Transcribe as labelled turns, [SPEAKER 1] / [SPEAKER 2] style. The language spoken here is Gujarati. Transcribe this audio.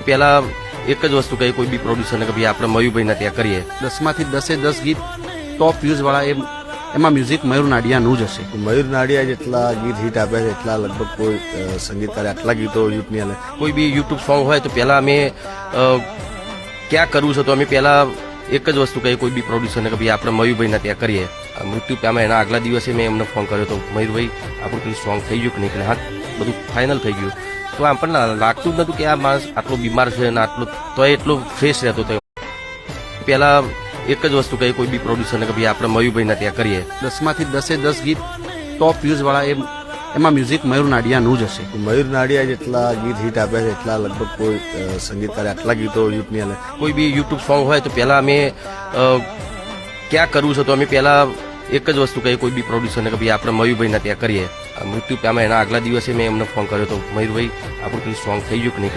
[SPEAKER 1] પહેલા એક જ વસ્તુ કહી કોઈ બી પ્રોડ્યુસરને કે ભાઈ આપણે મયુરભાઈના ત્યાં કરીએ.
[SPEAKER 2] 10માંથી 10 ગીત ટોપ વ્યૂઝ વાળા એમાં મ્યુઝિક મયુર નાડિયાનું જ હશે.
[SPEAKER 3] મયુર નાડિયા જેટલા ગીત હિટ આપ્યા છે એટલા લગભગ કોઈ સંગીતકારે આટલા ગીતો યુથની હાલે.
[SPEAKER 1] કોઈ બી યુટ્યુબ સોંગ હોય તો પહેલા અમે ક્યાં કરવું છે તો અમે પહેલા એક જ વસ્તુ કહી કોઈ બી પ્રોડ્યુસરને કે ભાઈ આપણે મયુરભાઈના ત્યાં કરીએ. મૃત્યુ પામ્યા એના આગલા દિવસે મેં એમને ફોન કર્યો તો મયુરભાઈ આપણું કંઈ સોંગ થઈ ગયું કે નહીં, હા બધું ફાઇનલ થઈ ગયું. તો આમ પણ લાગતું જ નતું કે આ માણસ આટલો બીમાર છે અને આટલો તોય એટલો ફ્રેશ રહેતો હતો. પહેલા એક જ વસ્તુ કહી કોઈ બી પ્રોડ્યુસરને કે ભાઈ આપણે મયુરભાઈના ત્યાં કરીએ.
[SPEAKER 2] 10માંથી 10 ગીત ટોપ વ્યૂઝ વાળા એમાં મ્યુઝિક મયુર નાડિયાનું જ હશે.
[SPEAKER 3] મયુર નાડિયા જેટલા ગીત હિટ આપ્યા છે એટલા લગભગ કોઈ સંગીતકારે આટલા ગીતો યુથની હાલે.
[SPEAKER 1] કોઈ બી યુટ્યુબ સોંગ હોય તો પહેલા અમે ક્યાં કરવું છે તો અમે પહેલા એક જ વસ્તુ કહી કોઈ બી પ્રોડ્યુસરને કે ભાઈ આપણે મયુરભાઈના ત્યાં કરીએ. મૃત્યુ પામ્યા એના આગલા દિવસે મેં એમને ફોન કર્યો તો મયુરભાઈ આપણું કંઈ સોંગ થઈ ગયું કે નહીં.